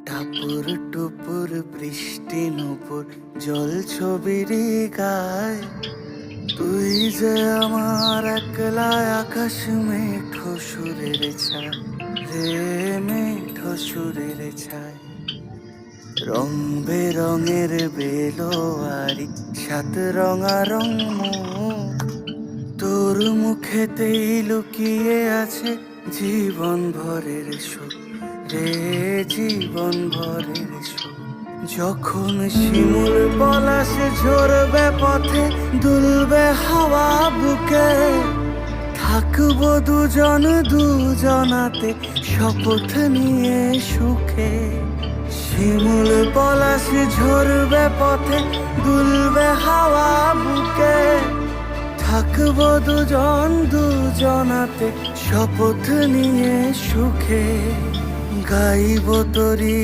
টাপুর টুপুর বৃষ্টি নুপুর জল ছবির গায়। তুই যে আমার একলা আকাশ মেঠো সুরের ছায় রে, মেঠো সুরের ছায়। রং বেরঙের বেলোয়ারি সাত রঙা রং মুখ, তোর মুখেতেই লুকিয়ে আছে জীবন ভরের সুখ রে, জীবন ভরের সুখ। যখন শিমুল পলাশে ঝরবে পথে, দুলবে হাওয়া বুকে, থাকবো দুজন দুজনাতে শপথ নিয়ে সুখে। শিমুল পলাশ ঝরবে পথে, দুলবে হাওয়া বুকে, থাকবো দুজন দুজনাতে শপথ নিয়ে সুখে। গাইব তোরি